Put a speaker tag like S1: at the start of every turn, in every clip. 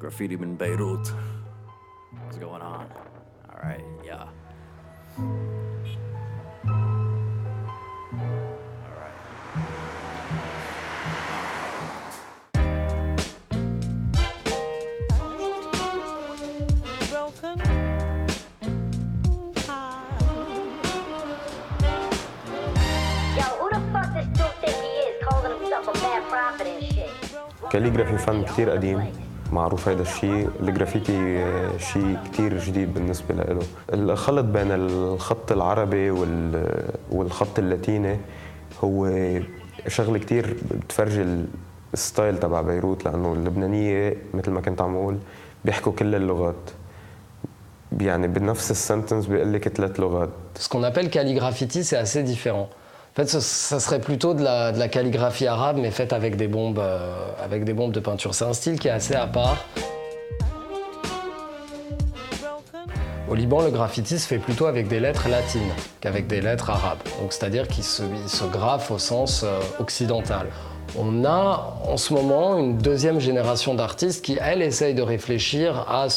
S1: Graffiti in Beirut. What's going on? All right, yeah. All right.
S2: Yo, who the fuck this dude think he is, calling himself a bad prophet and shit?
S3: كاليغرافي فن كتير قديم، معروف هذا الشيء. الجرافيتي شيء كتير جديد بالنسبة له. الخلط بين الخط العربي والخط اللاتيني هو شغلة كتير بتفرجي الستايل تبع بيروت، لأنه اللبنانية مثل ما كنت عم أقول بيحكوا كل اللغات، يعني بنفس السنتنس بيقول لك 3 لغات.
S4: Ce qu'on appelle calligraffiti, c'est assez différent. En fait, ça serait plutôt de la calligraphie arabe, mais faite avec des bombes de peinture. C'est un style qui est assez à part. Au Liban, le graffiti se fait plutôt avec des lettres latines qu'avec des lettres arabes. Donc, c'est-à-dire qu'il se graffe au sens occidental. On a en ce moment une deuxième génération d'artistes qui, elle, essaye de réfléchir à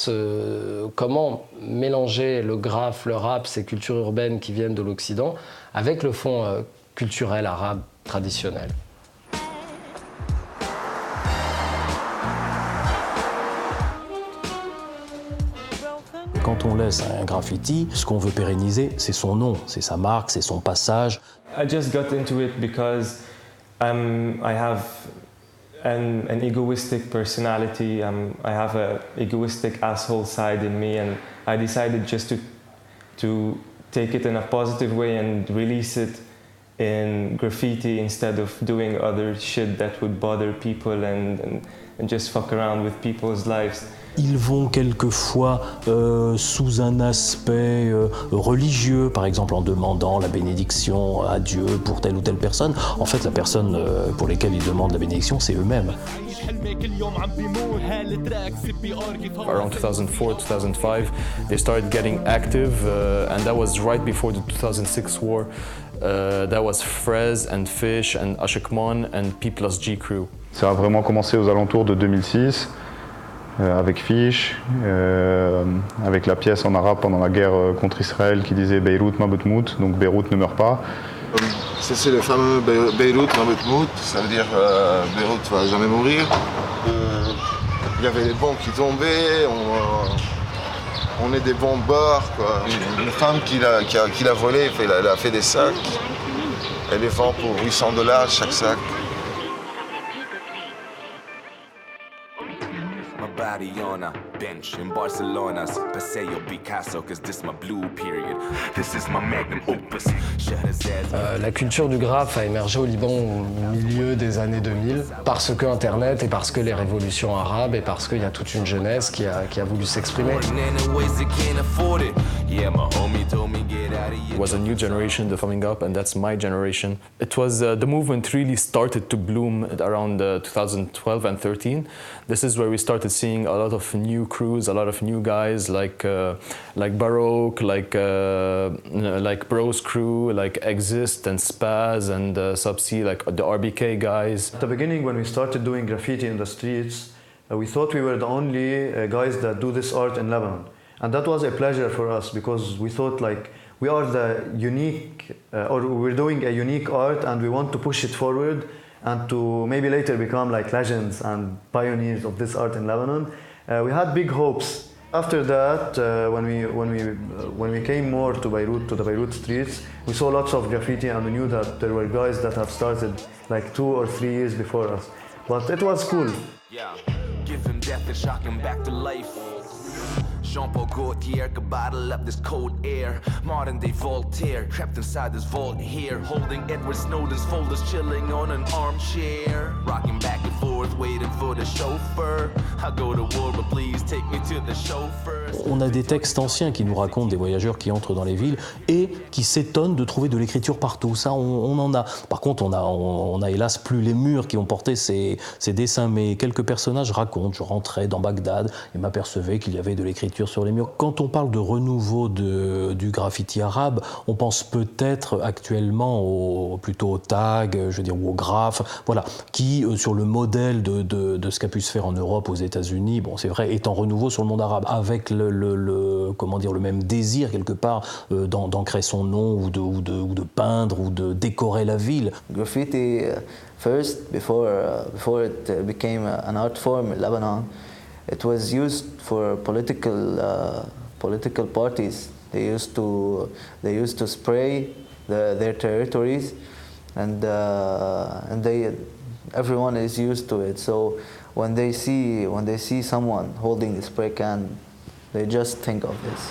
S4: comment mélanger le graphe, le rap, ces cultures urbaines qui viennent de l'Occident, avec le fond culturel arabe traditionnel.
S5: Quand on laisse un graffiti, ce qu'on veut pérenniser, c'est son nom, c'est sa marque, c'est son passage.
S6: I just got into it because I have an egoistic personality. I have an egoistic asshole side in me, and I decided just to take it in a positive way and release it in graffiti instead of doing other shit that would bother people and just fuck around with people's lives.
S5: Ils vont quelquefois sous un aspect religieux, par exemple en demandant la bénédiction à Dieu pour telle ou telle personne. En fait, la personne pour laquelle ils demandent la bénédiction, c'est eux-mêmes.
S7: Around 2004-2005, they started getting active, and that was right before the 2006 war. That was Frez and Fish and Ashikman and P+G Crew.
S8: Ça a vraiment commencé aux alentours de 2006. Avec Fish, avec la pièce en arabe pendant la guerre contre Israël qui disait Beyrouth ma butmout, donc Beyrouth ne meurt pas.
S9: C'est le fameux Beyrouth ma butmout, ça veut dire Beyrouth va jamais mourir. Il y avait les bombes qui tombaient, on est des bombeurs, quoi. Une femme qui l'a volé, elle a fait des sacs, elle les vend pour $800 chaque sac.
S10: On a bench in Barcelona's Paseo Picasso, cause this my blue period. This is my magnum opus.
S4: La culture du graphe a émergé au Liban au milieu des années 2000 parce que Internet et parce que les révolutions arabes et parce qu'il y a toute une jeunesse qui a voulu s'exprimer.
S7: It was a new generation that's coming up, and that's my generation. It was the movement really started to bloom at around 2012 and 13. This is where we started seeing a lot of new crews, a lot of new guys like Baroque, like Bros Crew, like Exist and Spaz and Subsea, like the RBK guys.
S11: At the beginning, when we started doing graffiti in the streets, we thought we were the only guys that do this art in Lebanon. And that was a pleasure for us because we thought like we are the unique, or we're doing a unique art and we want to push it forward and to maybe later become like legends and pioneers of this art in Lebanon. We had big hopes. After that, when we came more to Beirut, to the Beirut streets, we saw lots of graffiti and we knew that there were guys that have started like 2 or 3 years before us. But it was cool.
S10: Yeah, give him death and shock him back to life. Jean-Paul Gaultier could bottle up this cold air. Modern day Voltaire, trapped inside this vault here. Holding Edward Snowden's folders, chilling on an armchair. Rocking back and forth, waiting for the chauffeur. I go to war, but please take me to the chauffeur.
S5: On a des textes anciens qui nous racontent des voyageurs qui entrent dans les villes et qui s'étonnent de trouver de l'écriture partout. Ça, on en a. Par contre, on a hélas plus les murs qui ont porté ces dessins, mais quelques personnages racontent. Je rentrais dans Bagdad et m'apercevais qu'il y avait de l'écriture peinture sur les murs. Quand on parle de renouveau du graffiti arabe, on pense peut-être actuellement plutôt au tag, je veux dire, ou au graphe, voilà, qui, sur le modèle de ce qu'a pu se faire en Europe, aux États-Unis, bon, c'est vrai, est en renouveau sur le monde arabe, avec comment dire, le même désir quelque part d'ancrer son nom ou de peindre ou de décorer la ville.
S12: Graffiti first, before it became an art form in Lebanon, it was used for political parties. They used to spray their territories, and everyone is used to it. So when they see someone holding the spray can, they just think of this.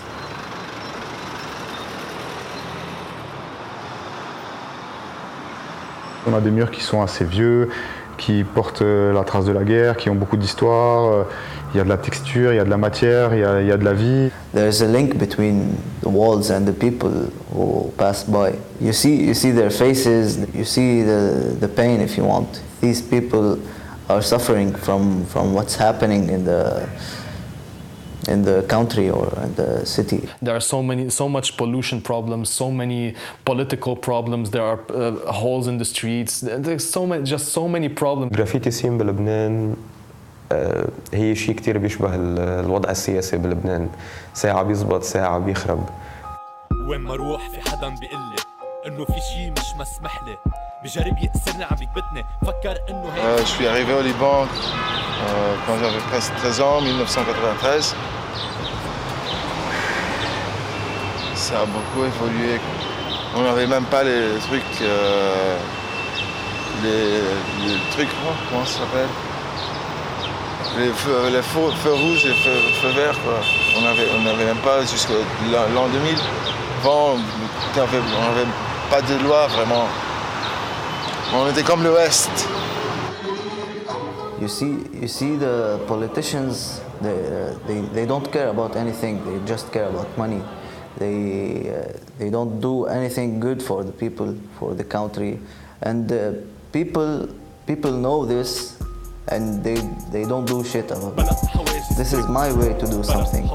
S8: On a des murs qui sont assez vieux, qui portent la trace de la guerre, qui ont beaucoup d'histoire. Il y a de la texture, il y a de la matière, il y a de la vie.
S12: There's a link between the walls and the people who pass by. You see their faces, you see the pain, if you want. These people are suffering from what's happening in the country or in the city.
S7: There are so much pollution problems, so many political problems. There are holes in the streets. There's so many problems.
S3: جرافيتي سين بلبنان هي شيء كتير بيشبه الوضع السياسي بلبنان، ساعة بيزبط ساعة بيخرب.
S13: وين ما اروح في حدا بيقلي انه في شيء مش مسمح لي، بجرب يأسرني عم يكبتني، فكر انه هيك.
S9: Je suis arrivé au Liban quand j'avais presque 13 ans, 1993. Ça a beaucoup évolué. On n'avait même pas les trucs, les trucs, comment ça s'appelle? Les feux rouges et feux verts, quoi. On n'avait même pas jusqu'à l'an 2000. Avant, on n'avait pas de loi vraiment. On était comme l'Ouest.
S12: You see the politicians, they don't care about anything. They just care about money. They don't do anything good for the people, for the country, and people know this, and they don't do shit about it. This is my way to do something.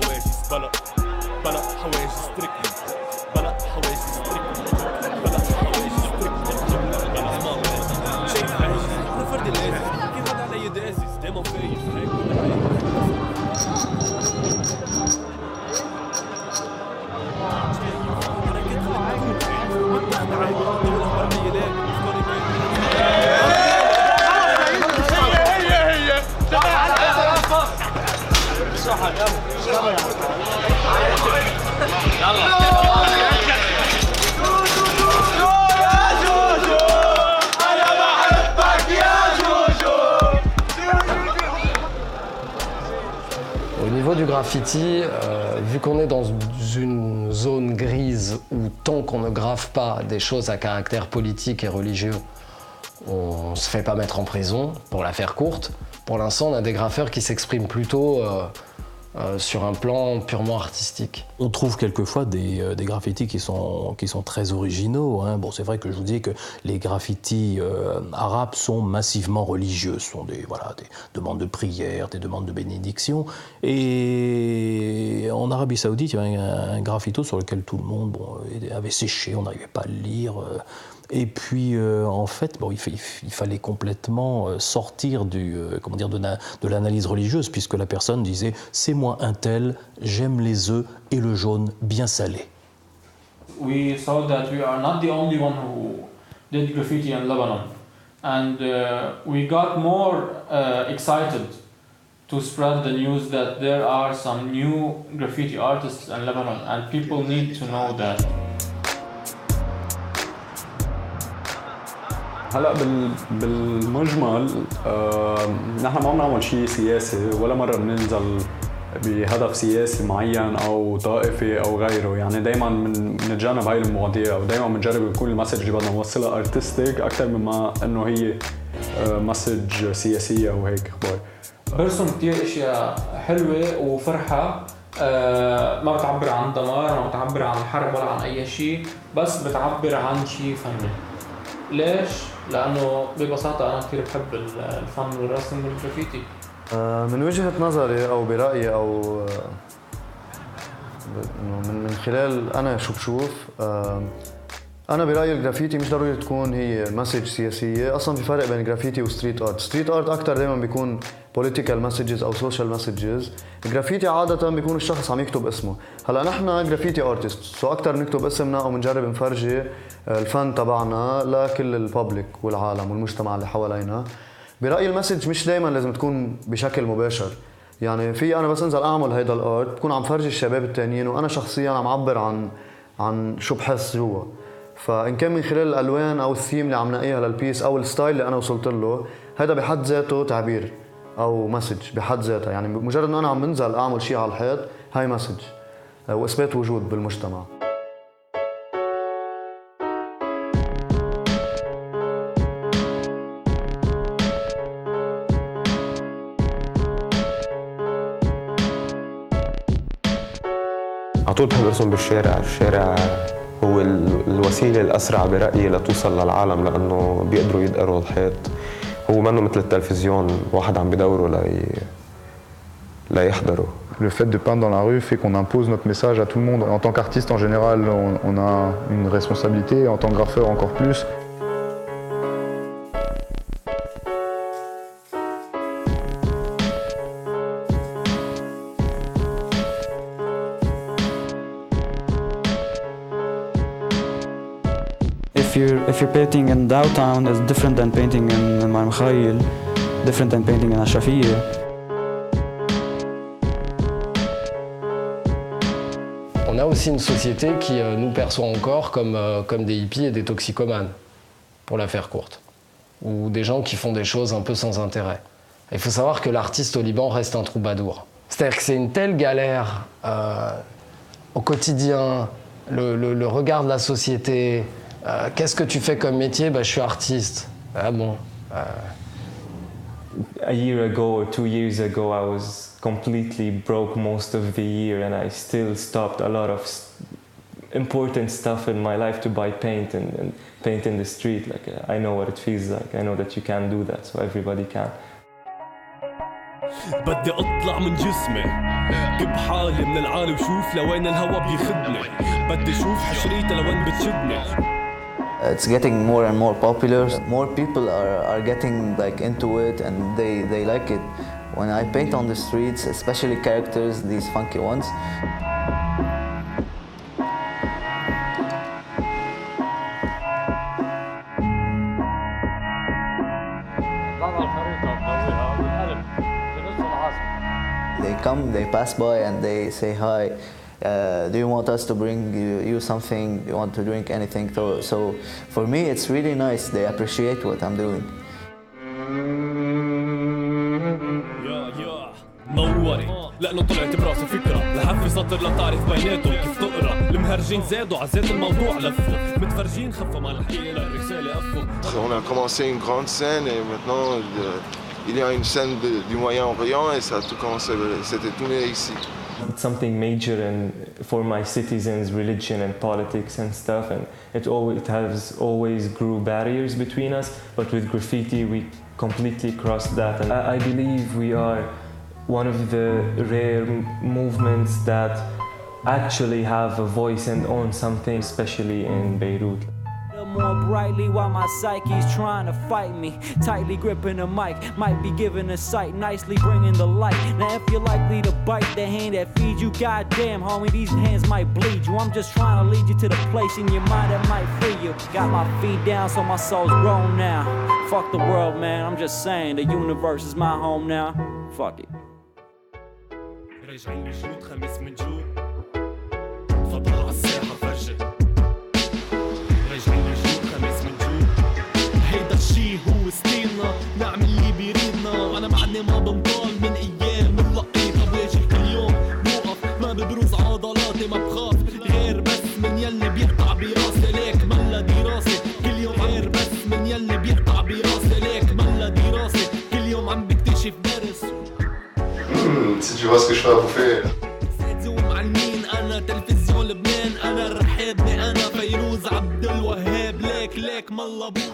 S4: Au niveau du graffiti, vu qu'on est dans une zone grise où tant qu'on ne graffe pas des choses à caractère politique et religieux, on ne se fait pas mettre en prison, pour la faire courte. Pour l'instant, on a des graffeurs qui s'expriment plutôt sur un plan purement artistique.
S5: On trouve quelquefois des graffitis qui sont très originaux. Hein. Bon, c'est vrai que je vous dis que les graffitis arabes sont massivement religieux. Ce sont des demandes de prière, des demandes de bénédiction. Et en Arabie Saoudite, il y avait un graffito sur lequel tout le monde avait séché, on n'arrivait pas à le lire. Et puis, en fait, bon, il fallait complètement sortir de l'analyse religieuse, puisque la personne disait « c'est moi un tel, j'aime les œufs et le jaune bien salé ».
S14: We saw that we are not the only one who did graffiti in Lebanon, and we got more excited to spread the news that there are some new graffiti artists in Lebanon, and people need to know that.
S15: هلا بالمجمل نحن ما بنعمل شيء سياسي ولا مره بننزل بهدف سياسي معين او طائفي او غيره، يعني دائما بنتجنب هاي المواضيع ودائما بنجرب يكون المسج اللي بدنا نوصلها ارتستيك اكثر مما انه هي مسج سياسيه او هيك اخبار.
S14: برسم كثير اشياء حلوه وفرحه، ما بتعبر عن دمار، ما بتعبر عن حرب ولا عن اي شيء، بس بتعبر عن شيء فني. ليش؟ لأنه ببساطة أنا كثير بحب الفن والرسم والجرافيتي.
S11: من وجهة نظري أو برأيي أو من خلال انا شو بشوف انا برايي الجرافيتي مش ضروري تكون هي مسج سياسيه، اصلا في فرق بين جرافيتي وستريت ارت. ستريت ارت اكثر دائما بيكون بوليتيكال مسجز او سوشيال مسجز، الجرافيتي عاده بيكون الشخص عم يكتب اسمه. هلا نحن جرافيتي ارتست سو اكثر بنكتب اسمنا او بنجرب نفرجي الفن تبعنا لكل الببليك والعالم والمجتمع اللي حوالينا. برايي المسج مش دائما لازم تكون بشكل مباشر، يعني في انا بس انزل اعمل هيدا الارت بكون عم فرجي الشباب التانيين وانا شخصيا عم عبر عن شو بحس جوا. فان كان من خلال الالوان او الثيم اللي عم نلاقيها للبيس او الستايل اللي انا وصلت له، هذا بحد ذاته تعبير او مسج بحد ذاتها. يعني مجرد انه انا عم بنزل اعمل شيء على الحيط هاي مسج واثبات وجود بالمجتمع.
S3: على طول بحب ارسم بالشارع. الشارع هو الوسيله الاسرع برايي لتوصل للعالم، لانه بيقدروا يدقروا الحيط. هو منه مثل التلفزيون واحد عم بدوره ليحضره.
S8: Le fait de peindre dans la rue fait qu'on impose notre message à tout le monde. En tant qu'artiste, en général, on a une responsabilité. En tant que graffeur, encore plus.
S16: If you're painting in downtown, it's different than painting in Mar Mikhail, different than painting in Ashrafiyya.
S4: On a aussi une société qui nous perçoit encore comme des hippies et des toxicomanes, pour la faire courte, ou des gens qui font des choses un peu sans intérêt. Il faut savoir que l'artiste au Liban reste un troubadour. C'est-à-dire que c'est une telle galère au quotidien, le regard de la société. Qu'est-ce que tu fais comme métier? Je suis artiste. Ah bon.
S6: A year ago or 2 years ago, I was completely broke most of the year, and I still stopped a lot of important stuff in my life to buy paint and paint in the street. Like I know what it feels like. I know that you can do that, so everybody can.
S13: بدي اطلع من جسمي جيب حالي من العالي وشوف لوين الهوا بيخدني بدي شوف حشريته لوين بتشدني.
S12: It's getting more and more popular. More people are getting like into it and they like it. When I paint on the streets, especially characters, these funky ones, they come, they pass by and they say hi. Do you want us to bring you something? Do you want to drink anything? So for me, it's really nice. They appreciate what I'm doing.
S13: نوري لانه طلعت براسي فكره لحفي سطر لتعرف بيناتهم كيف تقرا المهرجين زادوا عزات الموضوع لفوا متفرجين خفوا مع الحقيقه للرساله قفوا.
S9: On a commencé une grande scène et maintenant il y a une scène du Moyen-Orient et ça a tout commencé, c'était tout né ici.
S6: It's something major and for my citizens, religion and politics and stuff, and it has always grew barriers between us, but with graffiti we completely crossed that. And I believe we are one of the rare movements that actually have a voice and own something, especially in Beirut.
S17: More brightly while my psyche's trying to fight me. Tightly gripping the mic, might be giving a sight, nicely bringing the light. Now if you're likely to bite the hand that feeds you, goddamn homie, these hands might bleed you. I'm just trying to lead you to the place in your mind that might free you. Got my feet down so my soul's grown now. Fuck the world, man, I'm just saying the universe is my home now. Fuck it.
S13: راجعين لجود خميس من جود تفضل على الساحة فرجة راجعين لجود خميس من جود هيدا الشي هو سنيننا نعمل اللي بيريدنا أنا معني ما بنضل من أيام اللقيطة بواجه كل يوم بوقف ما ببروز عضلاتي ما بخاف غير بس من يلي بيقطع براسي ليك ملا دراسة كل يوم غير بس من يلي بيقطع براسي ليك ملا دراسة كل يوم عم بكتشف درس.
S9: Si tu vois ce que je fais à bouffer.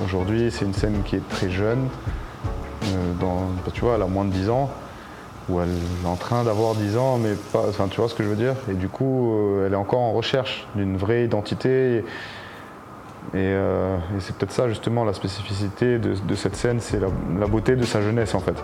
S8: Aujourd'hui, c'est une scène qui est très jeune. Tu vois, elle a moins de 10 ans. où elle est en train d'avoir 10 ans, mais pas, enfin, tu vois ce que je veux dire. Et du coup, elle est encore en recherche d'une vraie identité. Et c'est peut-être ça justement la spécificité de cette scène, c'est la beauté de sa jeunesse en fait.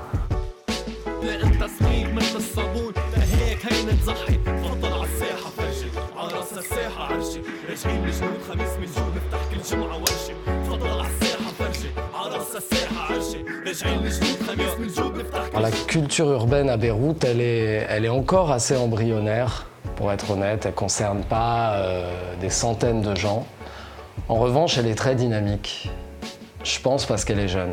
S4: Alors, la culture urbaine à Beyrouth, elle est encore assez embryonnaire, pour être honnête. Elle ne concerne pas des centaines de gens. En revanche, elle est très dynamique. Je pense parce qu'elle est jeune.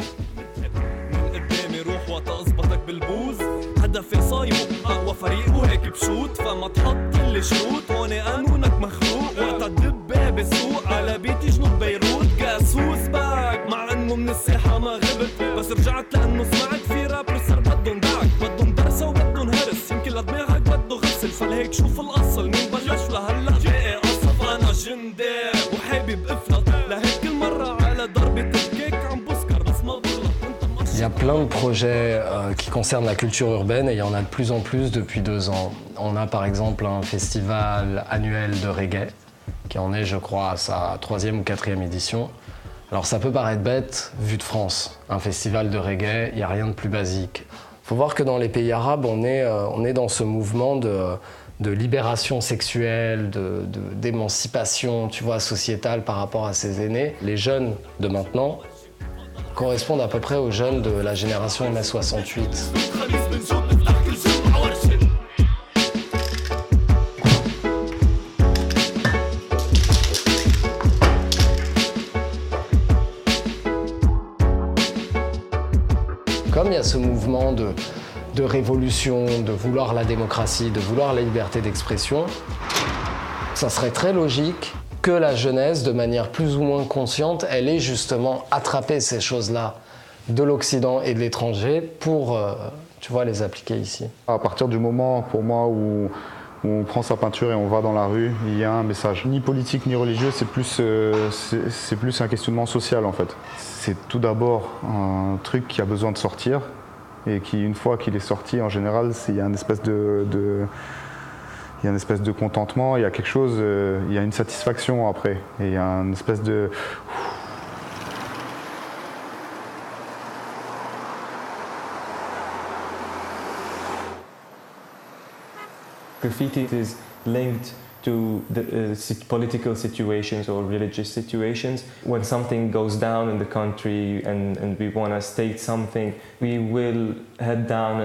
S4: Il y a plein de projets qui concernent la culture urbaine et il y en a de plus en plus depuis 2 ans. On a par exemple un festival annuel de reggae qui en est, je crois, à sa 3e ou 4e édition. Alors ça peut paraître bête vu de France, un festival de reggae, il n'y a rien de plus basique. Il faut voir que dans les pays arabes, on est dans ce mouvement de libération sexuelle, d'émancipation, tu vois, sociétale par rapport à ses aînés. Les jeunes de maintenant correspondent à peu près aux jeunes de la génération MS68. Comme il y a ce mouvement de révolution, de vouloir la démocratie, de vouloir la liberté d'expression, ça serait très logique que la jeunesse, de manière plus ou moins consciente, elle ait justement attrapé ces choses-là de l'Occident et de l'étranger pour, tu vois, les appliquer ici.
S8: À partir du moment, pour moi, où on prend sa peinture et on va dans la rue, il y a un message ni politique ni religieux, c'est plus un questionnement social en fait. C'est tout d'abord un truc qui a besoin de sortir et qui, une fois qu'il est sorti, en général, il y a une espèce il y a une espèce de contentement, il y a quelque chose, il y a une satisfaction après, et il y a une espèce de...
S6: Graffiti is linked to the political situations or religious situations. When something goes down in the country and we want to state something, we will head down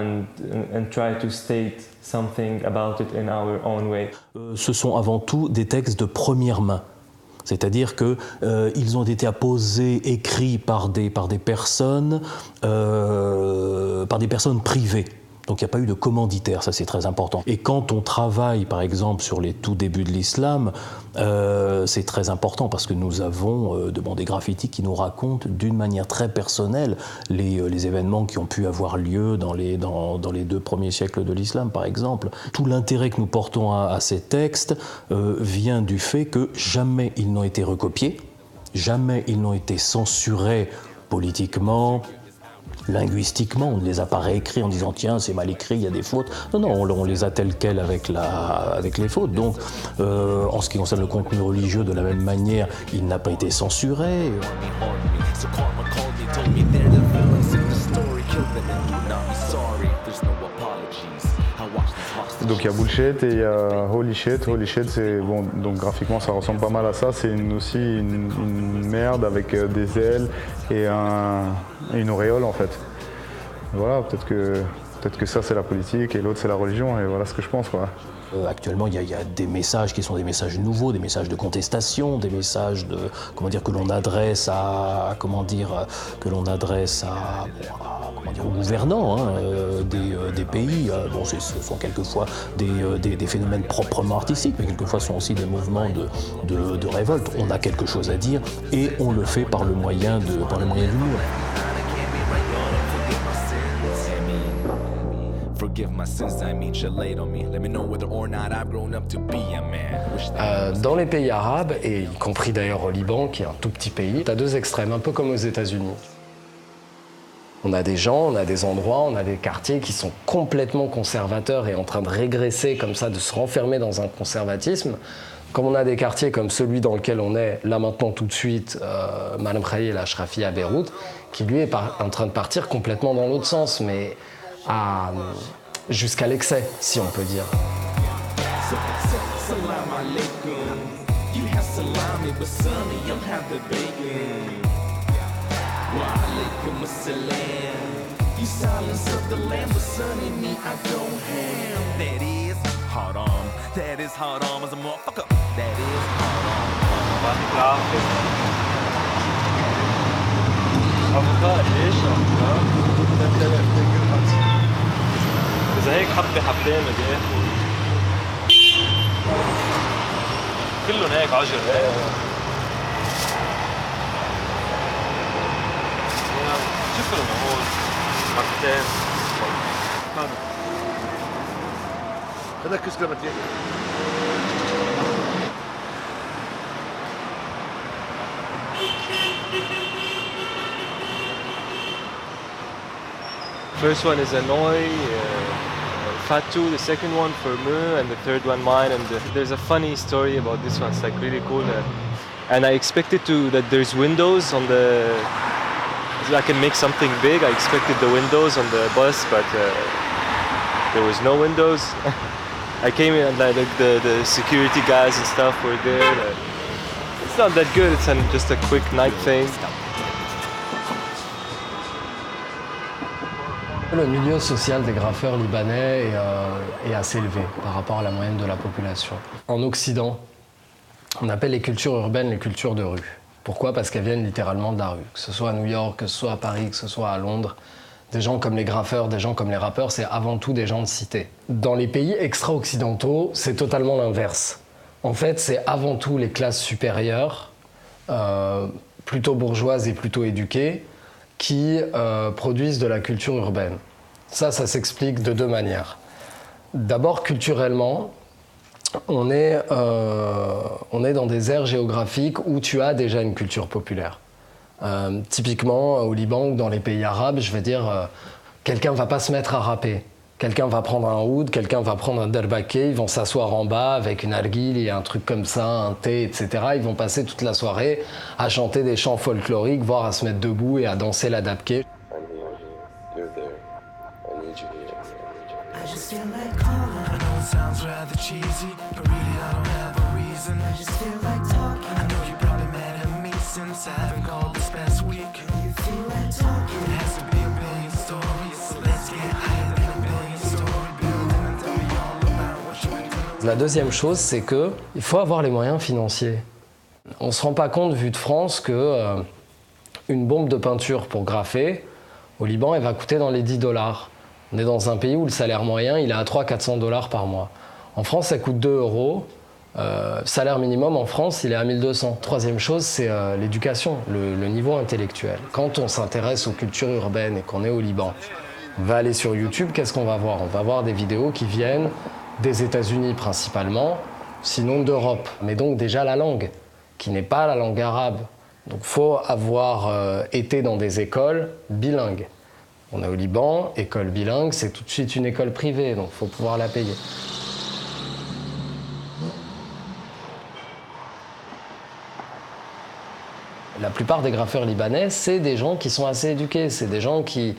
S6: and try to state something about it in our own way.
S5: Ce sont avant tout des textes de première main. C'est-à-dire qu'ils ont été apposés, écrits par des personnes privées. Donc il n'y a pas eu de commanditaire, ça c'est très important. Et quand on travaille par exemple sur les tout débuts de l'islam, c'est très important parce que nous avons des graffitis qui nous racontent d'une manière très personnelle les événements qui ont pu avoir lieu dans les 2 premiers siècles de l'islam par exemple. Tout l'intérêt que nous portons à ces textes vient du fait que jamais ils n'ont été recopiés, jamais ils n'ont été censurés politiquement, linguistiquement, on ne les a pas réécrits en disant tiens c'est mal écrit, il y a des fautes. Non, on les a tels quels avec les fautes. Donc en ce qui concerne le contenu religieux, de la même manière, il n'a pas été censuré.
S8: Donc il y a bullshit et il y a holy shit. Holy shit, c'est bon, donc graphiquement ça ressemble pas mal à ça. C'est aussi une merde avec des ailes et une auréole en fait. Voilà, peut-être que ça c'est la politique et l'autre c'est la religion et voilà ce que je pense quoi.
S5: Actuellement, il y a des messages qui sont des messages nouveaux, des messages de contestation, des messages que l'on adresse aux gouvernants des pays. Bon, ce sont quelquefois des phénomènes proprement artistiques, mais quelquefois ce sont aussi des mouvements de révolte. On a quelque chose à dire et on le fait par le moyen de l'humour.
S4: Dans les pays arabes, et y compris d'ailleurs au Liban, qui est un tout petit pays, t'as 2 extrêmes, un peu comme aux États-Unis. On a des gens, on a des endroits, on a des quartiers qui sont complètement conservateurs et en train de régresser comme ça, de se renfermer dans un conservatisme. Comme on a des quartiers comme celui dans lequel on est, là maintenant tout de suite, Malem Khalil Ashrafi à Beyrouth, qui lui est en train de partir complètement dans l'autre sens, mais jusqu'à l'excès, si on peut dire.
S10: You silence of the lamb, but son in me I don't have. That is hard on. That is hard on as a motherfucker. That is hard on.
S6: افكار ايش؟ اذا هيك حبه حبتين بدي اخذ كلهم هيك عجل شكرا هون حبتين هذا كسر متين
S18: First one is Hanoi, Fatu, the second one for Mu, and the third one mine. And there's a funny story about this one. It's like really cool. And I expected that there's windows on the. So I can make something big. I expected the windows on the bus, but there was no windows. I came in and like the security guys and stuff were there. It's not that good. It's just a quick night thing.
S4: Le milieu social des graffeurs libanais est assez élevé par rapport à la moyenne de la population. En Occident, on appelle les cultures urbaines les cultures de rue. Pourquoi ? Parce qu'elles viennent littéralement de la rue. Que ce soit à New York, que ce soit à Paris, que ce soit à Londres. Des gens comme les graffeurs, des gens comme les rappeurs, c'est avant tout des gens de cité. Dans les pays extra-occidentaux, c'est totalement l'inverse. En fait, c'est avant tout les classes supérieures, plutôt bourgeoises et plutôt éduquées, qui produisent de la culture urbaine. Ça s'explique de deux manières. D'abord, culturellement, on est dans des aires géographiques où tu as déjà une culture populaire. Typiquement, au Liban ou dans les pays arabes, je vais dire, quelqu'un ne va pas se mettre à rapper. Quelqu'un va prendre un oud, quelqu'un va prendre un derbaké, ils vont s'asseoir en bas avec une arguile et un truc comme ça, un thé, etc. Ils vont passer toute la soirée à chanter des chants folkloriques, voire à se mettre debout et à danser la dabké. La deuxième chose, c'est qu'il faut avoir les moyens financiers. On ne se rend pas compte, vu de France, que une bombe de peinture pour graffer, au Liban, elle va coûter dans les $10. On est dans un pays où le salaire moyen, il est à 300-400 $ par mois. En France, ça coûte 2 €. Salaire minimum en France, il est à 1200. Troisième chose, c'est l'éducation, le niveau intellectuel. Quand on s'intéresse aux cultures urbaines et qu'on est au Liban, on va aller sur YouTube, qu'est-ce qu'on va voir ? On va voir des vidéos qui viennent des États-Unis principalement, sinon d'Europe. Mais donc déjà la langue, qui n'est pas la langue arabe. Donc il faut avoir été dans des écoles bilingues. On est au Liban, école bilingue, c'est tout de suite une école privée, donc il faut pouvoir la payer. La plupart des graffeurs libanais, c'est des gens qui sont assez éduqués, c'est des gens qui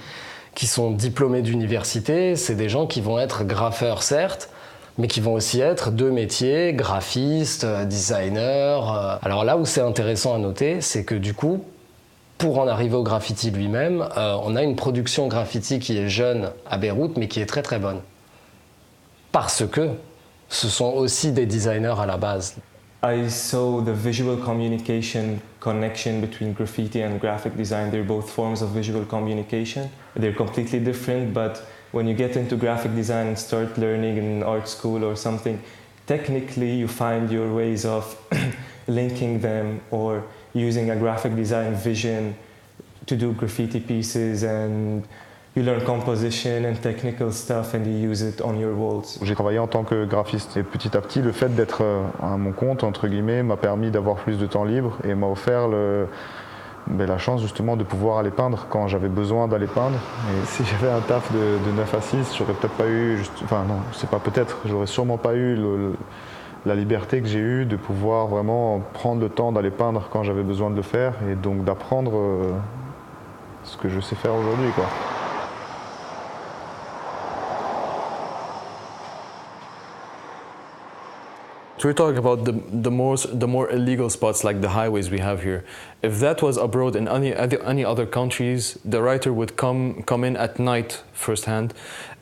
S4: sont diplômés d'université, c'est des gens qui vont être graffeurs certes, mais qui vont aussi être de métiers, graphistes, designers. Alors là où c'est intéressant à noter, c'est que du coup, pour en arriver au graffiti lui-même, on a une production graffiti qui est jeune à Beyrouth, mais qui est très très bonne. Parce que ce sont aussi des designers à la base.
S6: I saw the visual communication connection between graffiti and graphic design. They're both forms of visual communication. They're completely different, but when you get into graphic design and start learning in art school or something, technically you find your ways of linking them or using a graphic design vision to do graffiti pieces, and you learn composition and technical stuff and you use it on your walls.
S8: J'ai travaillé en tant que graphiste et petit à petit le fait d'être à mon compte entre guillemets m'a permis d'avoir plus de temps libre et m'a offert la chance justement de pouvoir aller peindre quand j'avais besoin d'aller peindre. Et si j'avais un taf de 9 à 6, j'aurais peut-être pas eu, j'aurais sûrement pas eu la liberté que j'ai eue de pouvoir vraiment prendre le temps d'aller peindre quand j'avais besoin de le faire et donc d'apprendre ce que je sais faire aujourd'hui, quoi.
S7: We're talking about the more illegal spots like the highways we have here. If that was abroad in any other countries, the writer would come in at night firsthand,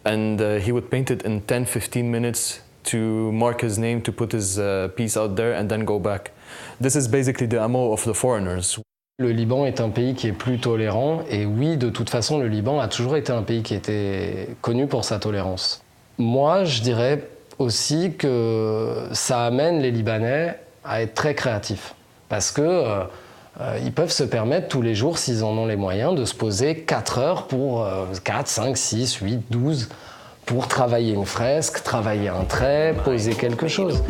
S7: and he would paint it in 10-15 minutes to mark his name, to put his piece out there, and then go back. This is basically the MO of the foreigners.
S4: Le Liban est un pays qui est plus tolérant, et oui, de toute façon, le Liban a toujours été un pays qui était connu pour sa tolérance. Moi, je dirais aussi que ça amène les Libanais à être très créatifs. Parce que ils peuvent se permettre tous les jours, s'ils en ont les moyens, de se poser 4 heures pour 4, 5, 6, 8, 12 pour travailler une fresque, travailler un trait, poser quelque chose.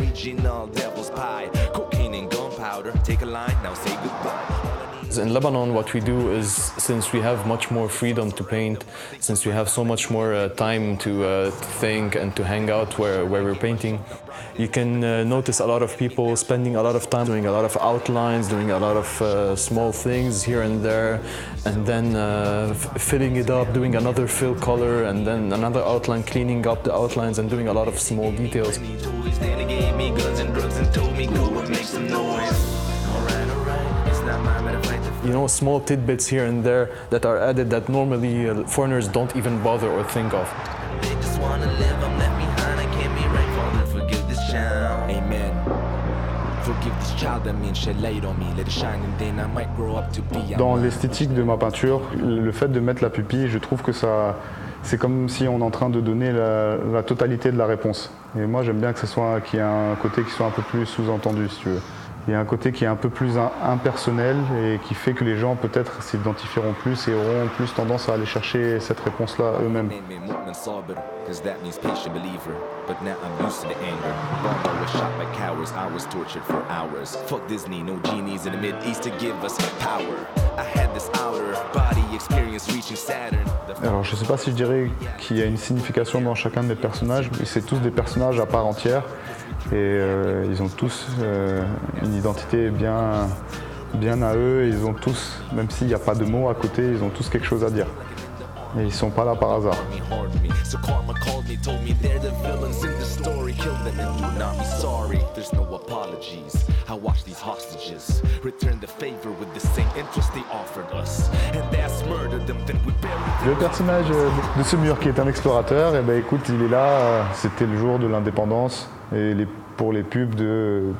S7: In Lebanon, what we do is, since we have much more freedom to paint, since we have so much more time to think and to hang out where we're painting, you can notice a lot of people spending a lot of time doing a lot of outlines, doing a lot of small things here and there, and then filling it up, doing another fill color, and then another outline, cleaning up the outlines and doing a lot of small details. You know, small tidbits here and there that are added that normally foreigners don't even bother or think of.
S8: Dans l'esthétique de ma peinture, le fait de mettre la pupille, je trouve que ça, c'est comme si on est en train de donner la totalité de la réponse. Et moi, j'aime bien que qu'il y ait un côté qui soit un peu plus sous-entendu, si tu veux. Il y a un côté qui est un peu plus impersonnel et qui fait que les gens peut-être s'identifieront plus et auront plus tendance à aller chercher cette réponse-là eux-mêmes. Alors je ne sais pas si je dirais qu'il y a une signification dans chacun de mes personnages, mais c'est tous des personnages à part entière. Et ils ont tous une identité bien à eux, et ils ont tous, même s'il n'y a pas de mots à côté, ils ont tous quelque chose à dire. Et ils ne sont pas là par hasard. Le personnage de ce mur qui est un explorateur, eh ben, écoute, il est là, c'était le jour de l'indépendance. Et pour les pubs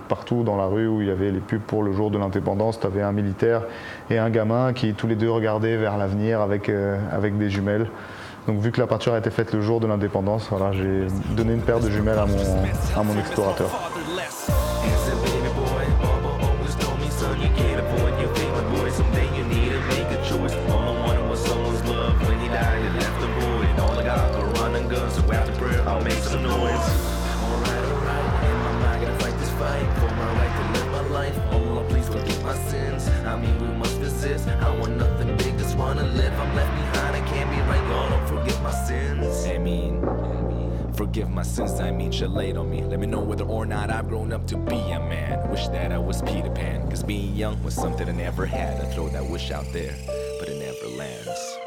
S8: partout dans la rue où il y avait les pubs pour le jour de l'indépendance, tu avais un militaire et un gamin qui tous les deux regardaient vers l'avenir avec des jumelles. Donc vu que la peinture a été faite le jour de l'indépendance, voilà, j'ai donné une paire de jumelles à mon explorateur.
S10: Forgive my sins, I mean, shed light on me. Let me know whether or not I've grown up to be a man. Wish that I was Peter Pan, cause being young was something I never had. I throw that wish out there, but it never lands.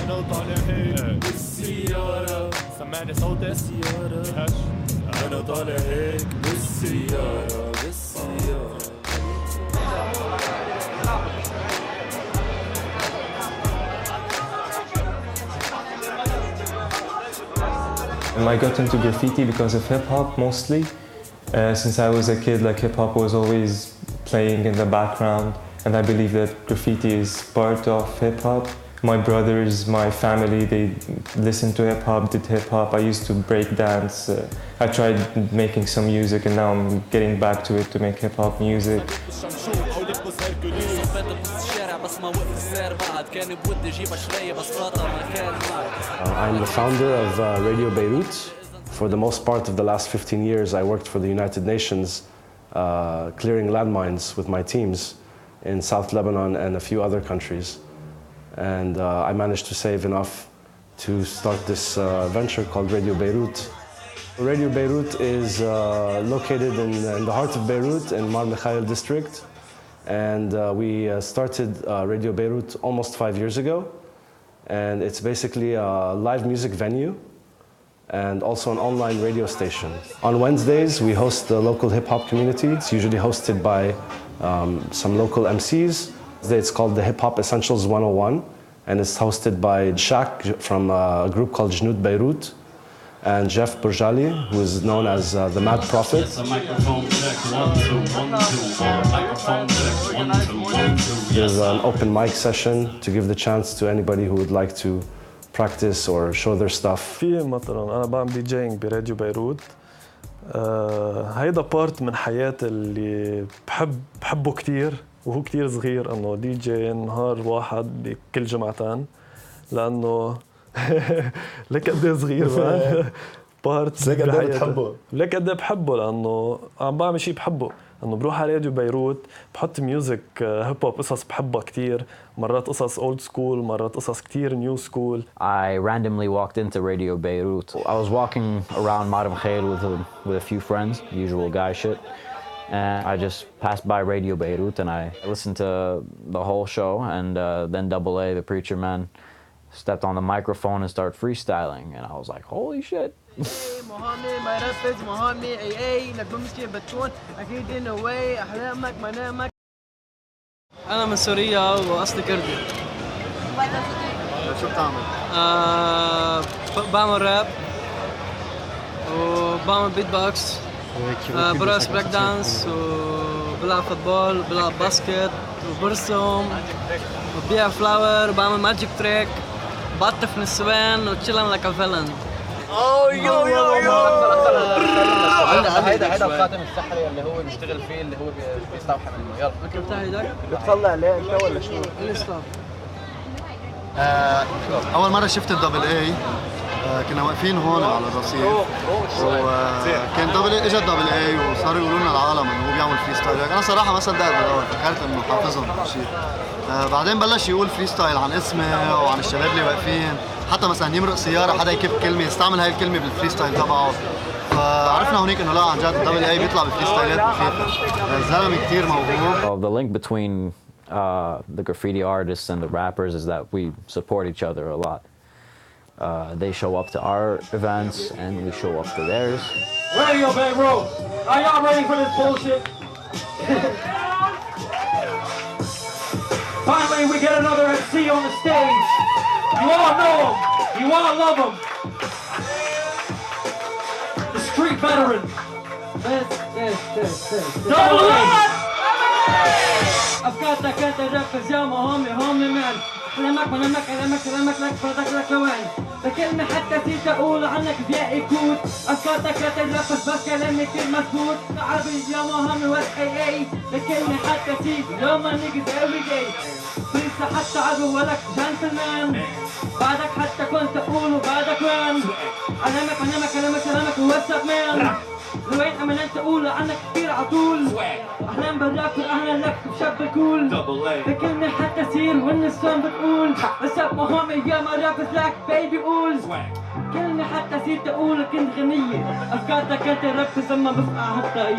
S10: أنا طالع هيك بالسيارة، سمعني صوت السيارة. أنا طالع هيك بالسيارة.
S6: I got into graffiti because of hip-hop mostly. Since I was a kid, like hip-hop was always playing in the background, and I believe that graffiti is part of hip-hop. My brothers, my family, they listened to hip-hop, did hip-hop. I used to break dance. I tried making some music, and now I'm getting back to it to make hip-hop music.
S19: I'm the founder of Radio Beirut. For the most part of the last 15 years, I worked for the United Nations, clearing landmines with my teams. in South Lebanon and a few other countries. And I managed to save enough to start this venture called Radio Beirut. Radio Beirut is located in the heart of Beirut in Mar Mikhael district. And we started Radio Beirut almost 5 years ago. And it's basically a live music venue and also an online radio station. On Wednesdays, we host the local hip-hop community. It's usually hosted by some local MCs. It's called the Hip Hop Essentials 101, and it's hosted by Shaq from a group called Jnud Beirut, and Jeff Burjali, who is known as the Mad Prophet. There's an open mic session to give the chance to anybody who would like to practice or show their stuff.
S20: في مثلا أنا بعمل دي جينج براديو بيروت. هيدا بارت من حياتي اللي بحبه كتير وهو كتير صغير إنه دي جي نهار واحد بكل جمعتين لأنه لك قد ايه صغير بارت
S21: لك قد ايه بتحبه؟
S20: لك قد ايه بحبه لأنه عم بعمل شيء بحبه انه بروح على راديو بيروت بحط ميوزك هيب هوب قصص بحبها كتير مرات قصص اولد سكول مرات قصص كتير نيو سكول.
S22: I randomly walked into Radio Beirut. I was walking around Mar Mikhael with a few friends, usual guy shit. And I just passed by Radio Beirut and I listened to the whole show and then Double A, the preacher man, stepped on the microphone and started freestyling and I was like, holy shit.
S23: مهمي ما رفز مهمي اي انك بمشي بتكون اكيد انه واي احلامك منامك. انا من سوريا واصلي كردي.
S21: شو بتعمل؟
S23: بعمل راب وبعمل بيت بوكس برقص بريك دانس وبلعب فوتبول وبلعب باسكت وبرسم وببيع فلاور وبعمل ماجيك تريك بعطف نسوان وتشيلن لايك ا فيلن.
S21: يو
S22: هيدا الخاتم السحري اللي هو بيشتغل فيه اللي هو بيستوحى منه. يلا
S23: الفكره بتاعي ده
S21: بتطلع ليه انت ولا شو؟
S23: الاسلام.
S21: اول مره شفت الدبل اي كنا واقفين هون على الرصيف وكان دبل اي اجى الدبل اي وصاروا يقولوا لنا العالم انه هو بيعمل فري ستايل. انا صراحه ما صدقت بالاول فكرت انه حافظهم او شيء. بعدين بلش يقول فري ستايل عن اسمه وعن الشباب اللي واقفين حتى مثلا يمرق سياره حدا يكب كلمه يستعمل هاي الكلمه بالفري ستايل تبعه فعرفنا هونيك انه لا عن جد الدبل اي بيطلع بالفري ستايلات مخيفه. الزلمه كثير موهوب.
S22: The link between the graffiti artists and the rappers is that we support each other a lot. They show up to our events and we show up to theirs.
S13: Radio Beirut, are y'all ready for this bullshit? Finally, we get another MC on the stage. You all know him. You all love him. The street veteran. Double A!
S23: أفكارك أنت ركز يا همي مان. كلامك لك فردك لك لوين. بكلمة حتى نسيت أقول عنك بيا إيكوت. أفكارك لا تتنفس بس كلامي كتير مظبوط. عربي يا همي واس اي اي. بكلمة حتى نسيت يوما نيجز every day. لسه حتى عدو ولك جنتلمان. بعدك حتى كنت أقول وبعدك وين. كلامك واتساب مان. لوين أمانات تقول عنك كتير عطول. أحلام بالراب أهلا لك بشاب الكول. بكلمة حتى تصير والنسوان بتقول بساب مهمي يا ما رابز لك بيبي قول. كلمة حتى تصير تقول كنت غنية. أفكارك أنت ركز لما بفقع حتى هي.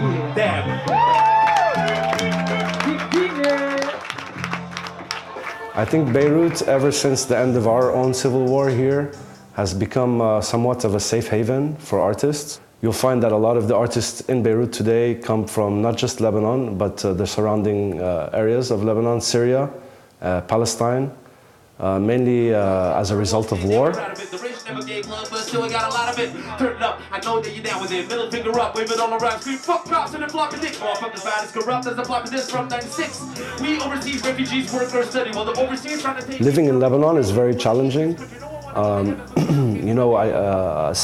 S19: I think Beirut, ever since the end of our own civil war here, has become somewhat of a safe haven for artists. You'll find that a lot of the artists in Beirut today come from not just Lebanon, but the surrounding areas of Lebanon, Syria, Palestine, mainly as a result of war.
S13: I know that you're down with it. Middle finger up, wave it all around. Scream fuck cops and then block a dick. Motherfuckers bad as corrupt as a block of this from 96. We overseas refugees work or study while the overseas trying to take.
S19: Living in Lebanon is very challenging. You know,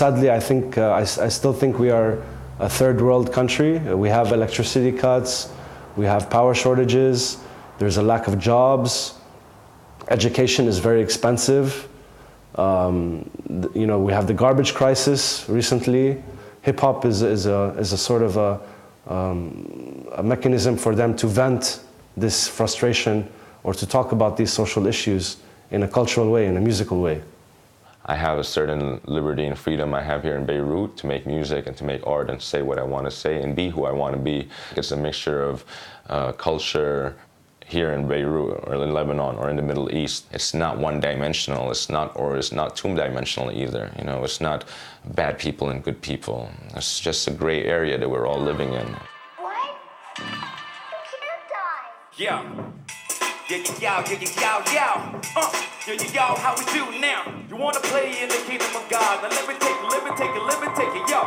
S19: sadly, I think I still think we are a third world country. We have electricity cuts, we have power shortages, there's a lack of jobs, education is very expensive. You know, we have the garbage crisis recently. Hip hop is a sort of a mechanism for them to vent this frustration or to talk about these social issues in a cultural way, in a musical way.
S1: I have a certain liberty and freedom I have here in Beirut to make music and to make art and say what I want to say and be who I want to be. It's a mixture of culture here in Beirut or in Lebanon or in the Middle East. It's not one-dimensional. It's not two-dimensional either. You know, it's not bad people and good people. It's just a gray area that we're all living in.
S10: Yeah. Yo, how we do now? You wanna play in the kingdom of God? Now let me take it, yo.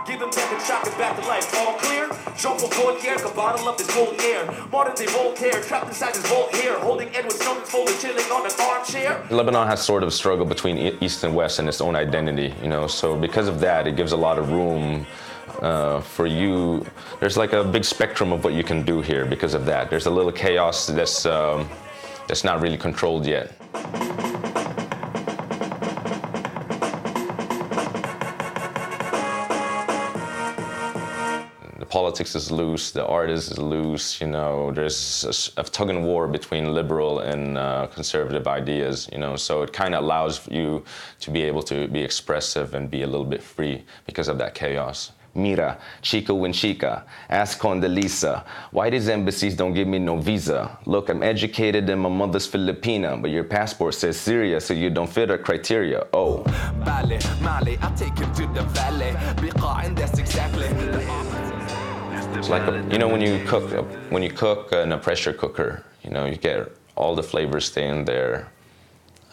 S10: Give them death and shock it back to life. All clear? Jean-Paul Gaultier could bottle up this cold air. Modern day Voltaire, trapped inside his vault here, holding Edward Snowden's folder, chilling on an armchair.
S1: Lebanon has sort of a struggle between East and West and its own identity, you know. So because of that, it gives a lot of room for you. There's like a big spectrum of what you can do here because of that. There's a little chaos that's not really controlled yet. The politics is loose, the art is loose, you know, there's a tug and war between liberal and conservative ideas, you know, so it kind of allows you to be able to be expressive and be a little bit free because of that chaos. Mira, Chica Winchica, ask Condoleezza, why these embassies don't give me no visa? Look, I'm educated and my mother's Filipina, but your passport says Syria, so you don't fit our criteria. Oh.
S10: Mali, I take him to the valley. And that's exactly.
S1: It's like, you know, when you cook in a pressure cooker, you know, you get all the flavors stay in there.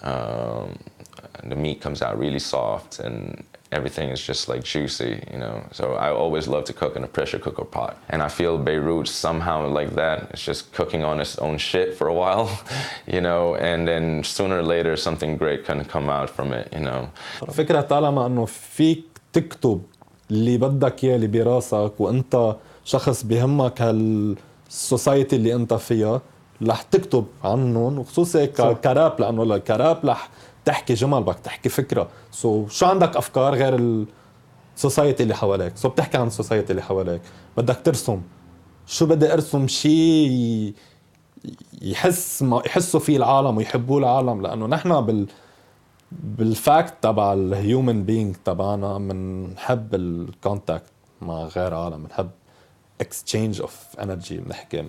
S1: The meat comes out really soft and everything is just like juicy, you know. So I always love to cook in a pressure cooker pot. And I feel Beirut somehow like that. It's just cooking on its own shit for a while, you know, and then sooner or later something great can come out from it, you know.
S2: فكرة طالما انه فيك تكتب اللي بدك اياه اللي براسك وانت شخص بيهمك هالسوسايتي اللي انت فيها رح تكتب عنهم وخصوصي كراب لانه الكراب رح تحكي جمل بدك تحكي فكره شو عندك افكار غير السوسايتي اللي حواليك بتحكي عن السوسايتي اللي حواليك بدك ترسم شو بدي ارسم شيء يحسوا فيه العالم ويحبوه العالم لانه نحن بالفاكت تبع الهيومن بينج تبعنا بنحب الكونتاكت مع غير عالم بنحب exchange of energy بنحكي